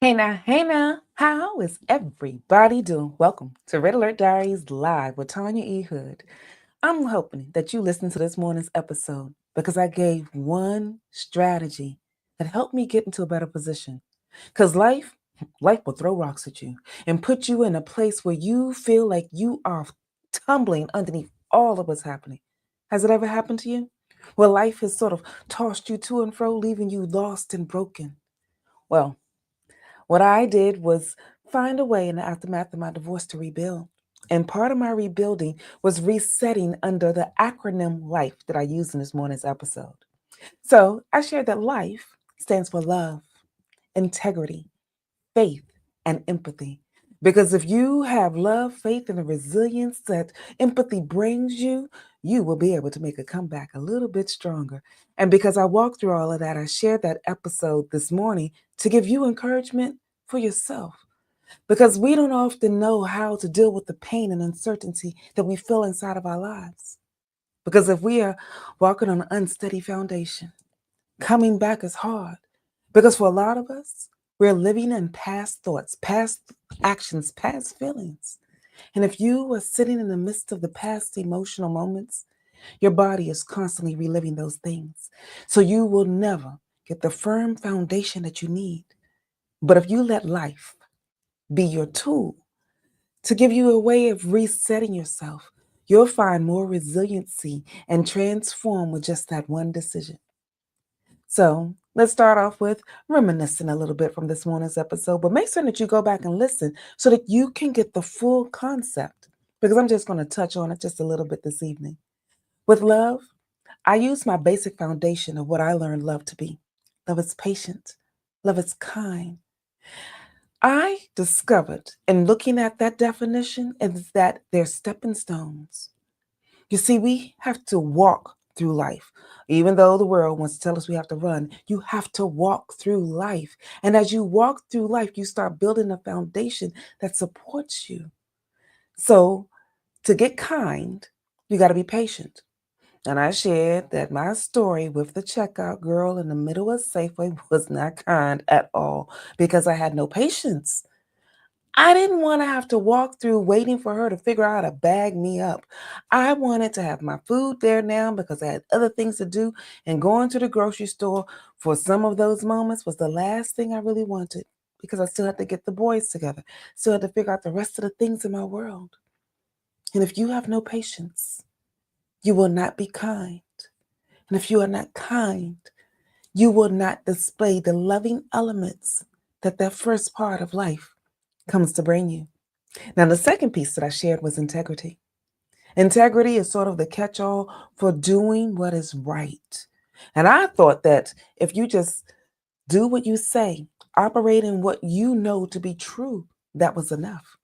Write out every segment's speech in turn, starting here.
Hey now, how is everybody doing? Welcome to Red Alert Diaries Live with Tanya E. Hood. I'm hoping that you listened to this morning's episode because I gave one strategy that helped me get into a better position. Because life will throw rocks at you and put you in a place where you feel like you are tumbling underneath all of what's happening. Has it ever happened to you? Where life has sort of tossed you to and fro, leaving you lost and broken? Well, what I did was find a way in the aftermath of my divorce to rebuild. And part of my rebuilding was resetting under the acronym LIFE that I used in this morning's episode. So I shared that LIFE stands for love, integrity, faith, and empathy. Because if you have love, faith, and the resilience that empathy brings you, you will be able to make a comeback a little bit stronger. And because I walked through all of that, I shared that episode this morning to give you encouragement for yourself. Because we don't often know how to deal with the pain and uncertainty that we feel inside of our lives. Because if we are walking on an unsteady foundation, coming back is hard. Because for a lot of us, we're living in past thoughts, past actions, past feelings. And if you are sitting in the midst of the past emotional moments, your body is constantly reliving those things. So you will never get the firm foundation that you need. But if you let life be your tool to give you a way of resetting yourself, you'll find more resiliency and transform with just that one decision. So let's start off with reminiscing a little bit from this morning's episode, but make sure that you go back and listen so that you can get the full concept, because I'm just going to touch on it just a little bit this evening. With love, I use my basic foundation of what I learned love to be. Love is patient, love is kind. I discovered in looking at that definition is that they're stepping stones. You see, we have to walk through life. Even though the world wants to tell us we have to run, you have to walk through life. And as you walk through life, you start building a foundation that supports you. So, to get kind, you got to be patient. And I shared that my story with the checkout girl in the middle of Safeway was not kind at all because I had no patience. I didn't want to have to walk through waiting for her to figure out how to bag me up. I wanted to have my food there now because I had other things to do, and going to the grocery store for some of those moments was the last thing I really wanted because I still had to get the boys together, still had to figure out the rest of the things in my world. And if you have no patience, you will not be kind. And if you are not kind, you will not display the loving elements that first part of life comes to bring you. Now, the second piece that I shared was integrity. Integrity is sort of the catch all for doing what is right. And I thought that if you just do what you say, operate in what you know to be true, that was enough.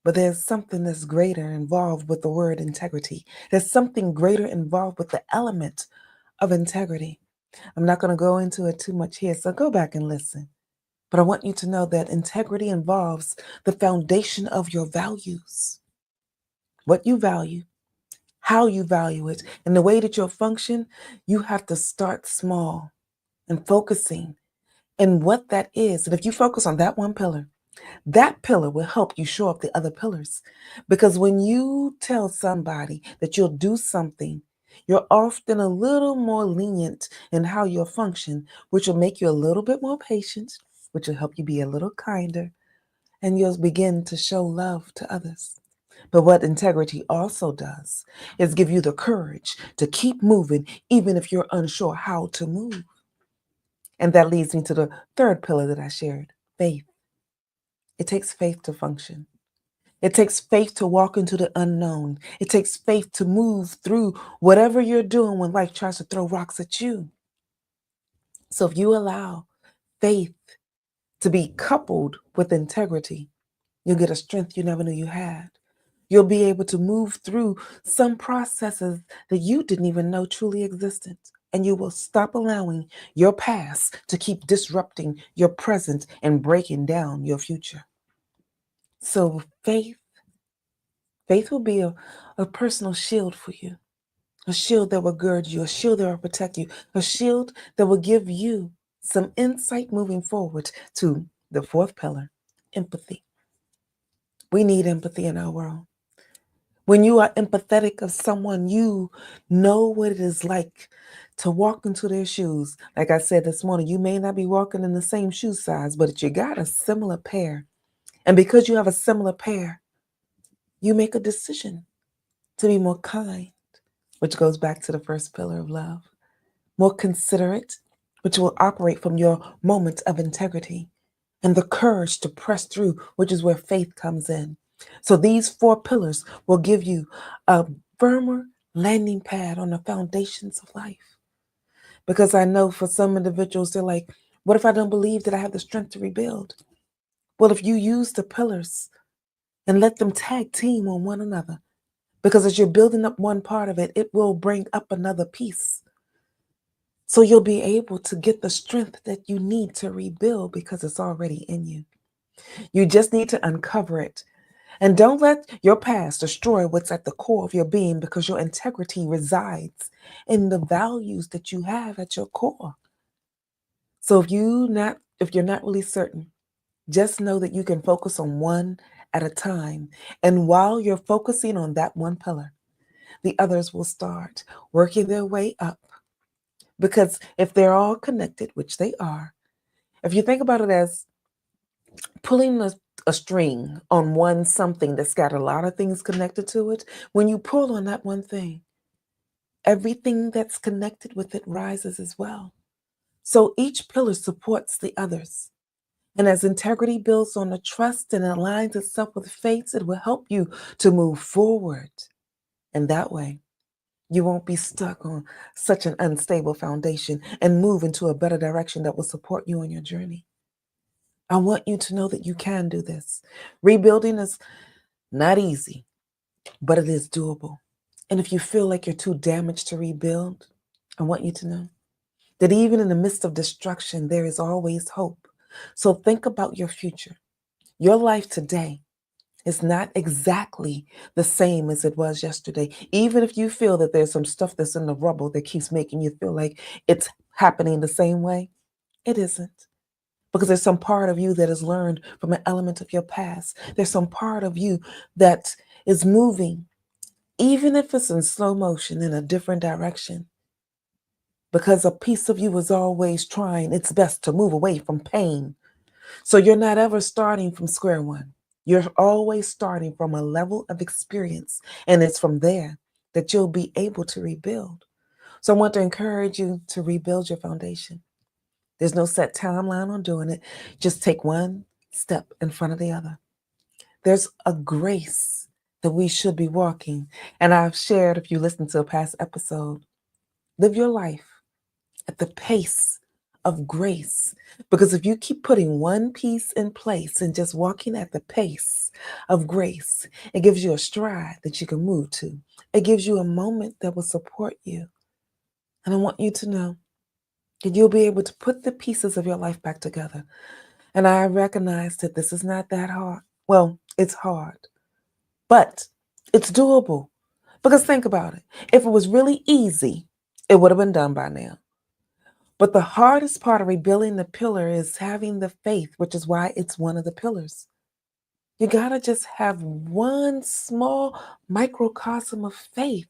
But there's something that's greater involved with the word integrity. There's something greater involved with the element of integrity. I'm not going to go into it too much here, so go back and listen. But I want you to know that integrity involves the foundation of your values, what you value, how you value it, and the way that you'll function. You have to start small and focusing and what that is. And if you focus on that one pillar, that pillar will help you show up the other pillars. Because when you tell somebody that you'll do something, you're often a little more lenient in how you'll function, which will make you a little bit more patient, which will help you be a little kinder, and you'll begin to show love to others. But what integrity also does is give you the courage to keep moving, even if you're unsure how to move. And that leads me to the third pillar that I shared, faith. It takes faith to function. It takes faith to walk into the unknown. It takes faith to move through whatever you're doing when life tries to throw rocks at you. So if you allow faith to be coupled with integrity, you'll get a strength you never knew you had. You'll be able to move through some processes that you didn't even know truly existed. And you will stop allowing your past to keep disrupting your present and breaking down your future. So faith will be a personal shield for you, a shield that will gird you, a shield that will protect you, a shield that will give you some insight moving forward to The fourth pillar, empathy. We need empathy in our world. When you are empathetic of someone, you know what it is like to walk into their shoes. Like I said this morning, you may not be walking in the same shoe size, but you got a similar pair. And because you have a similar pair, you make a decision to be more kind, which goes back to the first pillar of love, more considerate, which will operate from your moment of integrity, and the courage to press through, which is where faith comes in. So these four pillars will give you a firmer landing pad on the foundations of life. Because I know for some individuals, they're like, what if I don't believe that I have the strength to rebuild? Well, if you use the pillars and let them tag team on one another, because as you're building up one part of it, it will bring up another piece. So you'll be able to get the strength that you need to rebuild because it's already in you. You just need to uncover it. And don't let your past destroy what's at the core of your being because your integrity resides in the values that you have at your core. So if you're not really certain, just know that you can focus on one at a time. And while you're focusing on that one pillar, the others will start working their way up. Because if they're all connected, which they are, if you think about it as pulling a string on one something that's got a lot of things connected to it, when you pull on that one thing, everything that's connected with it rises as well. So each pillar supports the others. And as integrity builds on the trust and aligns itself with faith, it will help you to move forward. And that way, you won't be stuck on such an unstable foundation and move into a better direction that will support you on your journey. I want you to know that you can do this. Rebuilding is not easy, but it is doable. And if you feel like you're too damaged to rebuild, I want you to know that even in the midst of destruction, there is always hope. So think about your future. Your life today is not exactly the same as it was yesterday. Even if you feel that there's some stuff that's in the rubble that keeps making you feel like it's happening the same way, it isn't. Because there's some part of you that has learned from an element of your past. There's some part of you that is moving, even if it's in slow motion in a different direction. Because a piece of you is always trying its best to move away from pain. So you're not ever starting from square one. You're always starting from a level of experience. And it's from there that you'll be able to rebuild. So I want to encourage you to rebuild your foundation. There's no set timeline on doing it. Just take one step in front of the other. There's a grace that we should be walking. And I've shared, if you listen to a past episode, live your life at the pace of grace. Because if you keep putting one piece in place and just walking at the pace of grace, it gives you a stride that you can move to. It gives you a moment that will support you. And I want you to know that you'll be able to put the pieces of your life back together. And I recognize that this is not that hard. Well, it's hard, but it's doable. Because think about it. If it was really easy, it would have been done by now. But the hardest part of rebuilding the pillar is having the faith, which is why it's one of the pillars. You got to just have one small microcosm of faith.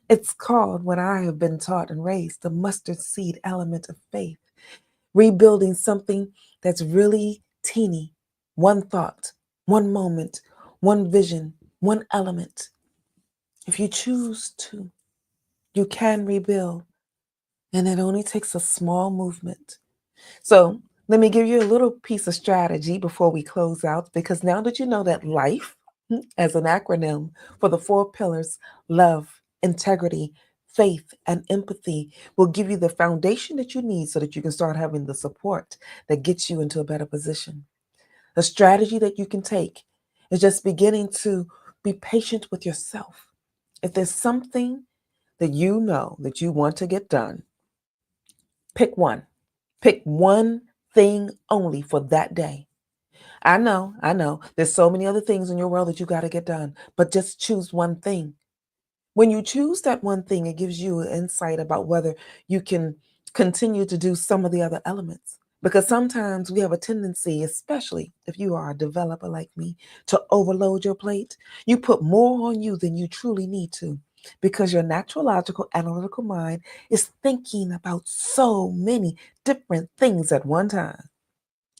It's called, what I have been taught and raised, the mustard seed element of faith. Rebuilding something that's really teeny. One thought, one moment, one vision, one element. If you choose to, you can rebuild. And it only takes a small movement. So let me give you a little piece of strategy before we close out, because now that you know that life, as an acronym for the four pillars, love, integrity, faith, and empathy, will give you the foundation that you need so that you can start having the support that gets you into a better position. The strategy that you can take is just beginning to be patient with yourself. If there's something that you know that you want to get done, pick one. Pick one thing only for that day. I know. There's so many other things in your world that you got to get done, but just choose one thing. When you choose that one thing, it gives you an insight about whether you can continue to do some of the other elements. Because sometimes we have a tendency, especially if you are a developer like me, to overload your plate. You put more on you than you truly need to because your natural, logical, analytical mind is thinking about so many different things at one time.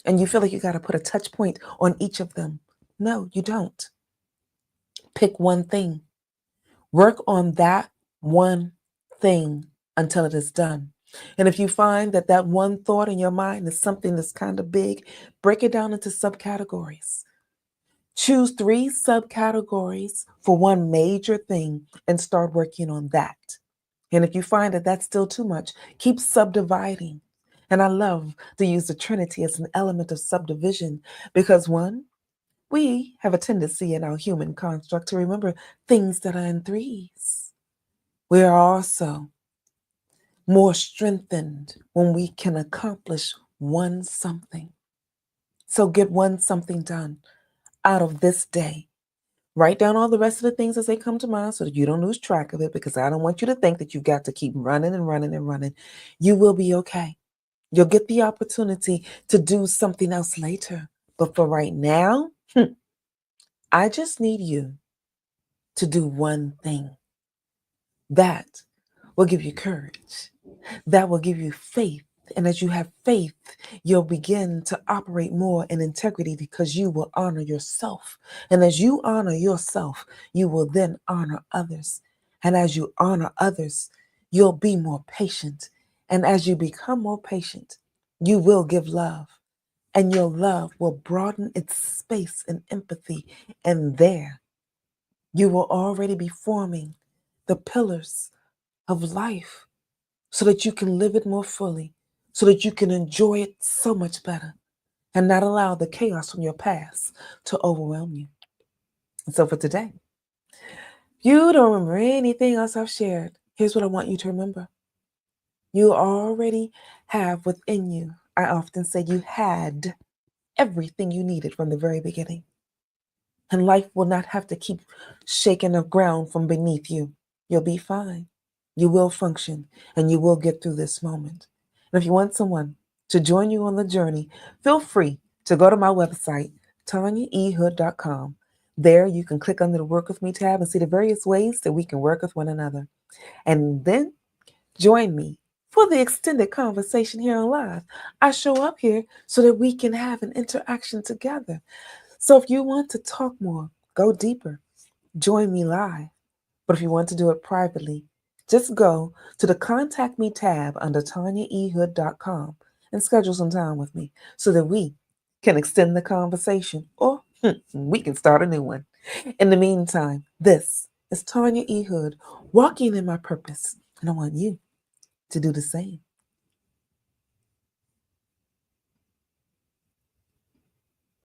And you feel like you got to put a touch point on each of them. No, you don't. Pick one thing. Work on that one thing until it is done. And if you find that that one thought in your mind is something that's kind of big, break it down into subcategories. Choose 3 subcategories for one major thing and start working on that. And if you find that that's still too much, keep subdividing. And I love to use the Trinity as an element of subdivision because one, we have a tendency in our human construct to remember things that are in threes. We are also more strengthened when we can accomplish one something. So get one something done out of this day. Write down all the rest of the things as they come to mind so that you don't lose track of it because I don't want you to think that you've got to keep running and running and running. You will be okay. You'll get the opportunity to do something else later. But for right now, I just need you to do one thing. That will give you courage. That will give you faith. And as you have faith, you'll begin to operate more in integrity because you will honor yourself. And as you honor yourself, you will then honor others. And as you honor others, you'll be more patient. And as you become more patient, you will give love. And your love will broaden its space and empathy. And there, you will already be forming the pillars of life so that you can live it more fully, so that you can enjoy it so much better and not allow the chaos from your past to overwhelm you. And so for today, you don't remember anything else I've shared. Here's what I want you to remember. You already have within you, I often say you had everything you needed from the very beginning. And life will not have to keep shaking the ground from beneath you. You'll be fine. You will function and you will get through this moment. And if you want someone to join you on the journey, feel free to go to my website, tanyaehood.com. There you can click under the Work With Me tab and see the various ways that we can work with one another. And then join me for the extended conversation here on live. I show up here so that we can have an interaction together. So if you want to talk more, go deeper, join me live. But if you want to do it privately, just go to the Contact Me tab under tanyaehood.com and schedule some time with me so that we can extend the conversation or we can start a new one. In the meantime, this is Tanya E. Hood walking in my purpose, and I want you to do the same.